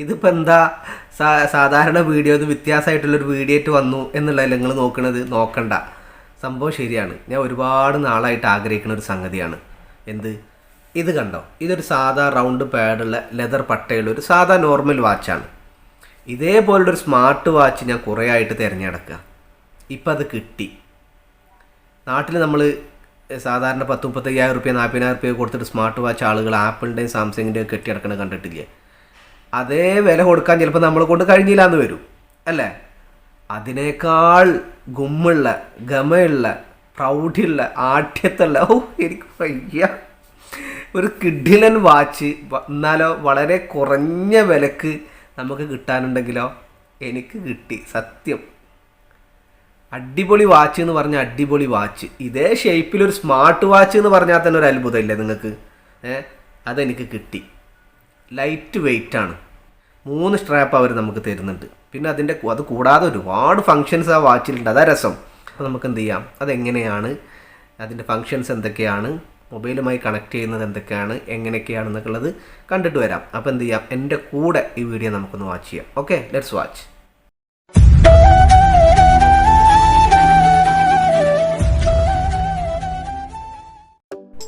ഇതിപ്പോൾ എന്താ സാധാരണ വീഡിയോ വ്യത്യാസമായിട്ടുള്ളൊരു വീഡിയോ ആയിട്ട് വന്നു എന്നുള്ളതല്ല നിങ്ങൾ നോക്കണത്. നോക്കണ്ട, സംഭവം ശരിയാണ്. ഞാൻ ഒരുപാട് നാളായിട്ട് ആഗ്രഹിക്കുന്ന ഒരു സംഗതിയാണ്. എന്ത്? ഇത് കണ്ടോ, ഇതൊരു സാധാ റൗണ്ട് പാഡുള്ള ലെതർ പട്ടയുള്ള ഒരു സാധാ നോർമൽ വാച്ചാണ്. ഇതേപോലുള്ളൊരു സ്മാർട്ട് വാച്ച് ഞാൻ കുറേ ആയിട്ട് തിരഞ്ഞെടുക്കുക. ഇപ്പം അത് കിട്ടി. നാട്ടിൽ നമ്മൾ സാധാരണ 10-35,000 രൂപ 40,000 രൂപ കൊടുത്തിട്ട് സ്മാർട്ട് വാച്ച് ആളുകൾ ആപ്പിളിൻ്റെയും സാംസങ്ങിൻ്റെയും കെട്ടിടക്കണത് കണ്ടിട്ടില്ലേ? അതേ വില കൊടുക്കാൻ ചിലപ്പോൾ നമ്മളെ കൊണ്ട് കഴിഞ്ഞില്ല എന്ന് വരും അല്ലേ? അതിനേക്കാൾ ഗുമ്മുള്ള, ഗമയുള്ള, പ്രൗഢിയുള്ള, ആഠ്യത്തുള്ള, എനിക്ക് വയ്യ, ഒരു കിഡിലൻ വാച്ച് എന്നാലോ വളരെ കുറഞ്ഞ വിലക്ക് നമുക്ക് കിട്ടാനുണ്ടെങ്കിലോ എനിക്ക് കിട്ടി. സത്യം, അടിപൊളി വാച്ച് എന്ന് പറഞ്ഞാൽ അടിപൊളി വാച്ച്. ഇതേ ഷേപ്പിലൊരു സ്മാർട്ട് വാച്ച് എന്ന് പറഞ്ഞാൽ തന്നെ ഒരു അത്ഭുതമില്ലേ നിങ്ങൾക്ക്? അതെനിക്ക് കിട്ടി. ലൈറ്റ് വെയ്റ്റാണ്. 3 സ്ട്രാപ്പ് അവർ നമുക്ക് തരുന്നുണ്ട്. പിന്നെ അത് കൂടാതെ ഒരുപാട് ഫങ്ഷൻസ് ആ വാച്ചിലുണ്ട്. അതാ രസം. അപ്പോൾ നമുക്ക് എന്ത് ചെയ്യാം, അതെങ്ങനെയാണ്, അതിൻ്റെ ഫങ്ഷൻസ് എന്തൊക്കെയാണ്, മൊബൈലുമായി കണക്ട് ചെയ്യുന്നത് എന്തൊക്കെയാണ്, എങ്ങനെയൊക്കെയാണെന്നൊക്കെ ഉള്ളത് കണ്ടിട്ട് വരാം. അപ്പോൾ എന്ത് ചെയ്യാം, എൻ്റെ കൂടെ ഈ വീഡിയോ നമുക്കൊന്ന് വാച്ച് ചെയ്യാം. Okay, let's watch.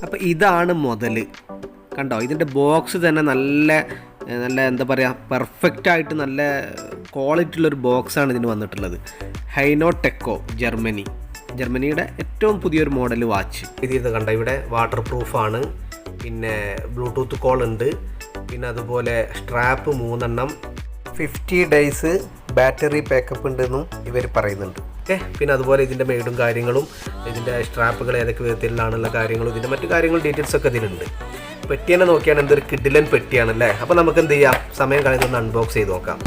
അപ്പോൾ ഇതാണ് മുതൽ. കണ്ടോ, ഇതിൻ്റെ ബോക്സ് തന്നെ നല്ല എന്താ പറയുക, പെർഫെക്റ്റായിട്ട് നല്ല ക്വാളിറ്റി ഉള്ളൊരു ബോക്സാണ് ഇതിന് വന്നിട്ടുള്ളത്. ഹൈനോ ടെക്കോ ജർമ്മനിയുടെ ഏറ്റവും പുതിയൊരു മോഡൽ വാച്ച്. ഇത് കണ്ടോ, ഇവിടെ വാട്ടർ പ്രൂഫാണ്, പിന്നെ ബ്ലൂടൂത്ത് കോൾ ഉണ്ട്, പിന്നെ അതുപോലെ സ്ട്രാപ്പ് 3 എണ്ണം, 50 ഡേയ്സ് ബാറ്ററി ബാക്കപ്പ് ഉണ്ടെന്നും ഇവർ പറയുന്നുണ്ട്. ഓക്കെ, പിന്നെ അതുപോലെ ഇതിൻ്റെ മെയ്ഡും കാര്യങ്ങളും, ഇതിൻ്റെ സ്ട്രാപ്പുകൾ ഏതൊക്കെ വിധത്തിലാണുള്ള കാര്യങ്ങളും, ഇതിൻ്റെ മറ്റു കാര്യങ്ങളും ഡീറ്റെയിൽസ് ഒക്കെ ഇതിലുണ്ട്. പെട്ടി തന്നെ നോക്കിയാണ് എന്തൊരു കിഡിലൻ പെട്ടിയാണല്ലേ. അപ്പോൾ നമുക്ക് എന്ത് ചെയ്യാം, സമയം കളയുന്നൊന്ന് അൺബോക്സ് ചെയ്ത് നോക്കാം.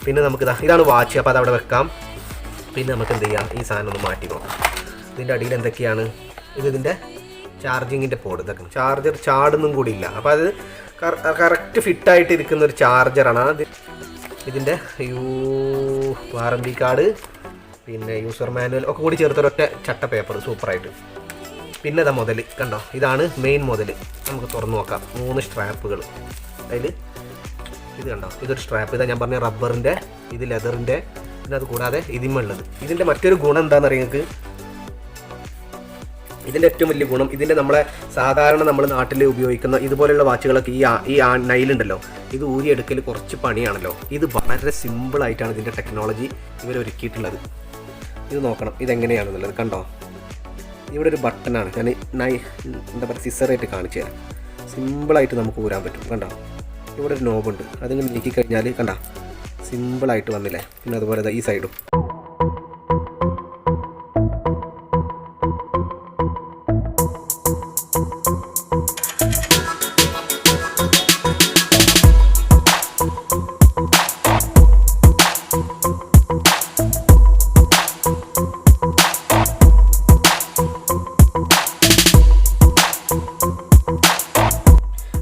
പിന്നെ നമുക്ക് ഇതാണ് വാച്ച്. അപ്പോൾ അതവിടെ വെക്കാം. പിന്നെ നമുക്ക് എന്ത് ചെയ്യാം, ഈ സാധനം ഒന്ന് മാറ്റി നോക്കാം. ഇതിൻ്റെ അടിയിൽ എന്തൊക്കെയാണ്, ഇതിൻ്റെ ചാർജിങ്ങിൻ്റെ പോഡ്. ഇതൊക്കെ ചാർജർ ചാടുന്നും കൂടി ഇല്ല. അപ്പോൾ അത് കറക്റ്റ് ഫിറ്റായിട്ട് ഇരിക്കുന്ന ഒരു ചാർജറാണ്. അത് ഇതിൻ്റെ വാറണ്ടി കാർഡ്, പിന്നെ യൂസർ മാനുവൽ ഒക്കെ കൂടി ചേർത്തൊരൊറ്റ ചട്ട പേപ്പർ, സൂപ്പറായിട്ട്. പിന്നെ ഇതാ മുതൽ കണ്ടോ, ഇതാണ് മെയിൻ മുതൽ. നമുക്ക് തുറന്നു നോക്കാം. 3 സ്ട്രാപ്പുകൾ. അതിൽ ഇത് കണ്ടോ, ഇതൊരു സ്ട്രാപ്പ്. ഇതാ ഞാൻ പറഞ്ഞ റബ്ബറിൻ്റെ, ഇത് ലെതറിൻ്റെ. പിന്നെ അത് കൂടാതെ ഇതിമുള്ളത്. ഇതിൻ്റെ മറ്റൊരു ഗുണം എന്താണെന്ന് അറിയാം. ഇതിൻ്റെ ഏറ്റവും വലിയ ഗുണം, ഇതിൻ്റെ സാധാരണ നമ്മൾ നാട്ടിൽ ഉപയോഗിക്കുന്ന ഇതുപോലെയുള്ള വാച്ചുകളൊക്കെ ഈ നൈലുണ്ടല്ലോ, ഇത് ഊരിയെടുക്കൽ കുറച്ച് പണിയാണല്ലോ. ഇത് വളരെ സിമ്പിളായിട്ടാണ് ഇതിൻ്റെ ടെക്നോളജി ഇവർ ഒരുക്കിയിട്ടുള്ളത്. ഇത് നോക്കണം ഇതെങ്ങനെയാണെന്നുള്ളത്. കണ്ടോ, ഇവിടെ ഒരു ബട്ടണാണ്. ഞാൻ എന്താ പറയുക, സിസറായിട്ട് കാണിച്ചു തരാം. സിമ്പിളായിട്ട് നമുക്ക് ഊരാൻ പറ്റും. കണ്ടോ, ഇവിടെ ഒരു നോബുണ്ട്. അതിങ്ങനെ നീക്കിക്കഴിഞ്ഞാൽ കണ്ടോ, സിമ്പിളായിട്ട് വന്നില്ലേ. പിന്നെ അതുപോലെ ഈ സൈഡും.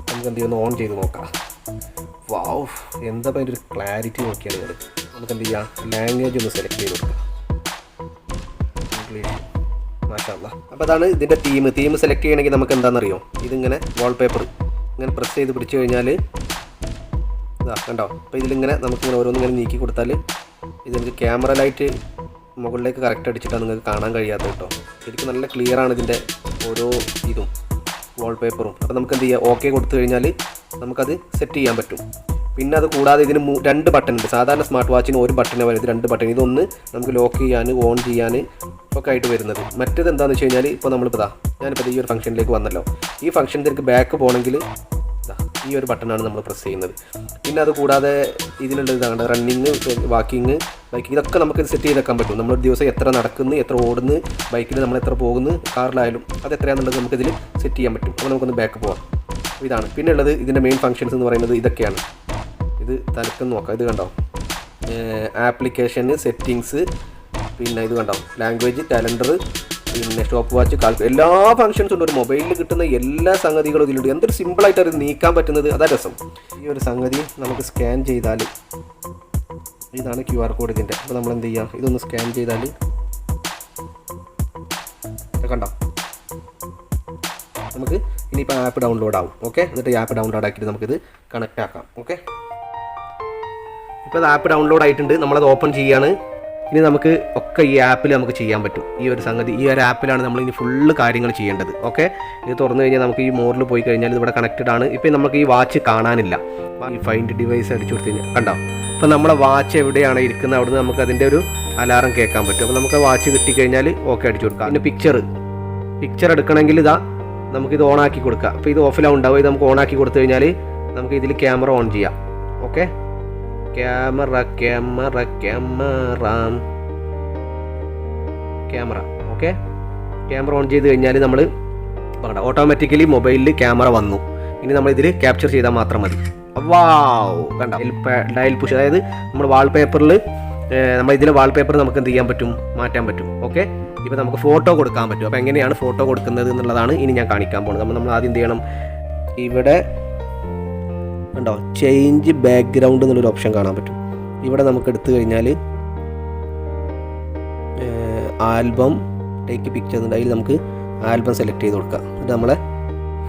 നമുക്ക് എന്ത് ചെയ്യുന്നു, ഓൺ ചെയ്ത് നോക്കാം. വാവ്, എന്താ അതിൻ്റെ ഒരു ക്ലാരിറ്റി നോക്കിയാണ് നിങ്ങൾ. നമുക്ക് എന്ത് ചെയ്യാം, ലാംഗ്വേജ് ഒന്ന് സെലക്ട് ചെയ്ത് കൊടുക്കാം. ഇംഗ്ലീഷ്, മാഷാഅല്ലാ. അപ്പോൾ അതാണ് ഇതിൻ്റെ തീം സെലക്ട് ചെയ്യണമെങ്കിൽ നമുക്ക് എന്താണെന്നറിയോ, ഇതിങ്ങനെ വാൾപേപ്പർ ഇങ്ങനെ പ്രസ് ചെയ്ത് പിടിച്ചു കഴിഞ്ഞാൽ ഇതാ കണ്ടോ. അപ്പോൾ ഇതിലിങ്ങനെ നമുക്കിങ്ങനെ ഓരോന്നിങ്ങനെ നീക്കി കൊടുത്താൽ ഇതിൻ്റെ ക്യാമറ ലൈറ്റ് മുകളിലേക്ക് കറക്റ്റ് അടിച്ചിട്ടാണ് നിങ്ങൾക്ക് കാണാൻ കഴിയാത്തത് കേട്ടോ. ശരിക്കും നല്ല ക്ലിയറാണ് ഇതിൻ്റെ ഓരോ ഇതും വാൾപേപ്പറും. അപ്പോൾ നമുക്ക് എന്ത് ചെയ്യാം, ഓക്കെ കൊടുത്തു കഴിഞ്ഞാൽ നമുക്കത് സെറ്റ് ചെയ്യാൻ പറ്റും. പിന്നെ അത് കൂടാതെ ഇതിന് 2 ബട്ടൺ ഉണ്ട്. സാധാരണ സ്മാർട്ട് വാച്ചിന് 1 ബട്ടണേ വരുന്നത്, 2 ബട്ടൺ. ഇതൊന്ന് നമുക്ക് ലോക്ക് ചെയ്യാൻ, ഓൺ ചെയ്യാൻ ഒക്കെ ആയിട്ട് വരുന്നത്. മറ്റേത് എന്താണെന്ന് വെച്ച് കഴിഞ്ഞാൽ, ഇപ്പോൾ നമ്മളിപ്പോൾ ഞാനിപ്പോൾ ഈ ഒരു ഫംഗ്ഷനിലേക്ക് വന്നല്ലോ. ഈ ഫംഗ്ഷനിലേക്ക് ബാക്ക് പോകണമെങ്കിൽ ഈ ഒരു ബട്ടണാണ് നമ്മൾ പ്രസ് ചെയ്യുന്നത്. പിന്നെ അത് കൂടാതെ ഇതിനുള്ള ഇതാണ് റണ്ണിങ്, വാക്കിങ്, ബൈക്കിംഗ്, ഇതൊക്കെ നമുക്ക് സെറ്റ് ചെയ്ത് വെക്കാൻ പറ്റും. നമ്മളൊരു ദിവസം എത്ര നടക്കുന്നു, എത്ര ഓടുന്നു, ബൈക്കിൽ നമ്മൾ എത്ര പോകുന്നു, കാറിലായാലും അത് എത്രയാണെന്നുള്ളത് നമുക്കിതിൽ സെറ്റ് ചെയ്യാൻ പറ്റും. അപ്പോൾ നമുക്കൊന്ന് ബാക്ക് പോകാം. ഇതാണ്. പിന്നെ ഉള്ളത് ഇതിൻ്റെ മെയിൻ ഫങ്ഷൻസ് എന്ന് പറയുന്നത് ഇതൊക്കെയാണ്. ഇത് തലക്കെന്ന് നോക്കാം. ഇത് കണ്ടോ, ആപ്ലിക്കേഷന്, സെറ്റിങ്സ്, പിന്നെ ഇത് കണ്ടോ ലാംഗ്വേജ്, കാലണ്ടർ, പിന്നെ സ്റ്റോപ്പ് വാച്ച്, എല്ലാ ഫംഗ്ഷൻസും ഉണ്ട്. ഒരു മൊബൈലിൽ കിട്ടുന്ന എല്ലാ സംഗതികളും ഇതിലുണ്ട്. എന്തൊരു സിമ്പിളായിട്ട് അത് നീക്കാൻ പറ്റുന്നത്, അതാ രസം. ഈ ഒരു സംഗതി നമുക്ക് സ്കാൻ ചെയ്താൽ, ഇതാണ് QR കോഡ് ഇതിൻ്റെ. അപ്പോൾ നമ്മൾ എന്ത് ചെയ്യാം, ഇതൊന്ന് സ്കാൻ ചെയ്താൽ കണ്ടോ, നമുക്ക് ഇനിയിപ്പോൾ ആപ്പ് ഡൗൺലോഡ് ആവും. ഓക്കെ, എന്നിട്ട് ഈ ആപ്പ് ഡൗൺലോഡ് ആക്കിയിട്ട് നമുക്കിത് കണക്റ്റ് ആക്കാം. ഓക്കെ, ഇപ്പോൾ അത് ആപ്പ് ഡൗൺലോഡ് ആയിട്ടുണ്ട്. നമ്മളത് ഓപ്പൺ ചെയ്യാണ്. ഇനി നമുക്ക് ഒക്കെ ഈ ആപ്പിൽ നമുക്ക് ചെയ്യാൻ പറ്റും. ഈ ഒരു സംഗതി ഈ ഒരു ആപ്പിലാണ് നമ്മൾ ഇനി ഫുള്ള് കാര്യങ്ങൾ ചെയ്യേണ്ടത്. ഓക്കെ, ഇത് തുറന്നു കഴിഞ്ഞാൽ നമുക്ക് ഈ മോറിൽ പോയി കഴിഞ്ഞാൽ ഇവിടെ കണക്റ്റഡ് ആണ്. ഇപ്പോൾ നമുക്ക് ഈ വാച്ച് കാണാനില്ല. ഈ ഫൈൻഡ് ഡിവൈസ് അടിച്ചു കൊടുത്തു കഴിഞ്ഞാൽ കണ്ടോ, ഇപ്പോൾ നമ്മളെ വാച്ച് എവിടെയാണ് ഇരിക്കുന്നത് അവിടുന്ന് നമുക്ക് അതിൻ്റെ ഒരു അലാറം കേൾക്കാൻ പറ്റും. അപ്പോൾ നമുക്ക് വാച്ച് കിട്ടിക്കഴിഞ്ഞാൽ ഓക്കെ അടിച്ചു കൊടുക്കാം. പിന്നെ പിക്ചർ എടുക്കണമെങ്കിൽ ഇതാ നമുക്കിത് ഓണാക്കി കൊടുക്കാം. അപ്പോൾ ഇത് ഓഫിലാണ് ഉണ്ടാവും. ഇത് നമുക്ക് ഓണാക്കി കൊടുത്തു കഴിഞ്ഞാൽ നമുക്ക് ഇതിൽ ക്യാമറ ഓൺ ചെയ്യാം. Okay, camera okay, camera on ചെയ്ത് കഴിഞ്ഞാൽ നമ്മൾ ഓട്ടോമാറ്റിക്കലി മൊബൈലിൽ ക്യാമറ വന്നു. ഇനി നമ്മൾ ഇതിൽ ക്യാപ്ചർ ചെയ്താൽ മാത്രം മതി. വാവ്, കണ്ടോ, ഡയൽ പുഷ്. അതായത് നമ്മൾ വാൾപേപ്പറിൽ നമ്മൾ ഇതിലെ വാൾപേപ്പർ നമുക്ക് എന്ത് ചെയ്യാൻ പറ്റും, മാറ്റാൻ പറ്റും. ഓക്കെ, ഇപ്പോൾ നമുക്ക് ഫോട്ടോ കൊടുക്കാൻ പറ്റും. അപ്പോൾ എങ്ങനെയാണ് ഫോട്ടോ കൊടുക്കുന്നത് എന്നുള്ളതാണ് ഇനി ഞാൻ കാണിക്കാൻ പോകുന്നത്. നമ്മൾ ആദ്യം എന്ത് ചെയ്യണം, ഇവിടെ കണ്ടോ ചേഞ്ച് ബാക്ക്ഗ്രൗണ്ട് എന്നുള്ളൊരു ഓപ്ഷൻ കാണാൻ പറ്റും. ഇവിടെ നമുക്ക് എടുത്തു കഴിഞ്ഞാൽ ആൽബം ടേക്ക് പിക്ചർ ഉണ്ട്. അതിൽ നമുക്ക് ആൽബം സെലക്ട് ചെയ്ത് കൊടുക്കാം. എന്നിട്ട് നമ്മളെ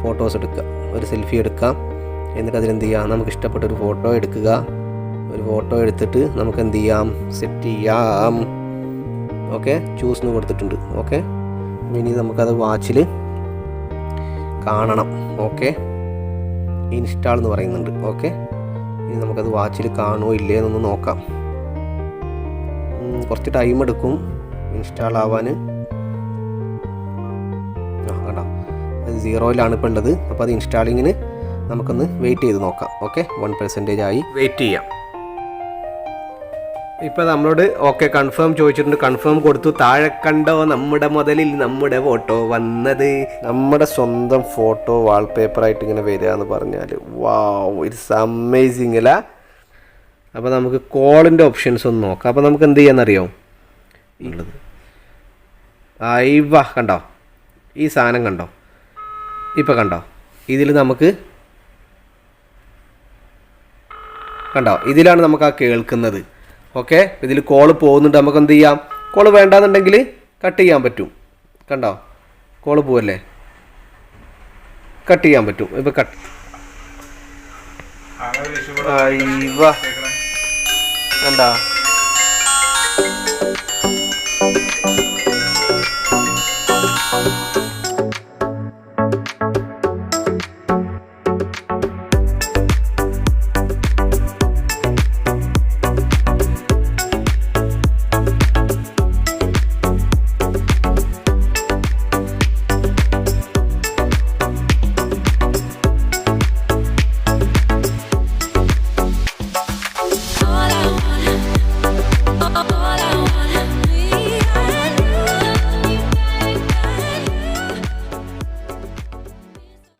ഫോട്ടോസ് എടുക്കുക, ഒരു സെൽഫി എടുക്കാം. എന്നിട്ട് അതിലെന്ത് ചെയ്യാം, നമുക്ക് ഇഷ്ടപ്പെട്ട ഒരു ഫോട്ടോ എടുക്കുക. ഒരു ഫോട്ടോ എടുത്തിട്ട് നമുക്ക് എന്ത് ചെയ്യാം, സെറ്റ് ചെയ്യാം. ഓക്കെ, ചൂസ് കൊടുത്തിട്ടുണ്ട്. ഓക്കെ, ഇനി നമുക്കത് വാച്ചിൽ കാണണം. ഓക്കെ, ഇൻസ്റ്റാൾ എന്ന് പറയുന്നുണ്ട്. ഓക്കെ, ഇനി നമുക്കത് വാച്ചിൽ കാണുമോ ഇല്ലേ എന്നൊന്ന് നോക്കാം. കുറച്ച് ടൈം എടുക്കും ഇൻസ്റ്റാൾ ആവാൻ. കണ്ടോ, അത് 0-ലാണ് ഇപ്പോൾ ഉള്ളത്. അപ്പോൾ അത് ഇൻസ്റ്റാളിങ്ങിന് നമുക്കൊന്ന് വെയിറ്റ് ചെയ്ത് നോക്കാം. ഓക്കെ, 1% ആയി, വെയിറ്റ് ചെയ്യാം. ഇപ്പോൾ നമ്മളോട് ഓക്കെ കൺഫേം ചോദിച്ചിട്ടുണ്ട്. കൺഫേം കൊടുത്തു. താഴെ കണ്ടോ നമ്മുടെ മുതലിൽ നമ്മുടെ ഫോട്ടോ വന്നത്. നമ്മുടെ സ്വന്തം ഫോട്ടോ വാൾപേപ്പറായിട്ട് ഇങ്ങനെ വരിക എന്ന് പറഞ്ഞാൽ വാവ്, ഇറ്റ്സ് അമേസിങ് അല്ല. അപ്പോൾ നമുക്ക് കോളിൻ്റെ ഓപ്ഷൻസ് ഒന്ന് നോക്കാം. അപ്പോൾ നമുക്ക് എന്ത് ചെയ്യാന്നറിയോ, ഉള്ളത് കണ്ടോ, ഈ സാധനം കണ്ടോ, ഇപ്പോൾ കണ്ടോ, ഇതിൽ നമുക്ക് കണ്ടോ, ഇതിലാണ് നമുക്ക് ആ കേൾക്കുന്നത്. ഓക്കെ, ഇതിൽ കോള് പോകുന്നുണ്ട്. നമുക്ക് എന്ത് ചെയ്യാം, കോള് വേണ്ടാന്നുണ്ടെങ്കിൽ കട്ട് ചെയ്യാൻ പറ്റും. കണ്ടോ, കോള് പോവല്ലേ, കട്ട് ചെയ്യാൻ പറ്റും. ഇപ്പോൾ കട്ട് കണ്ടോ,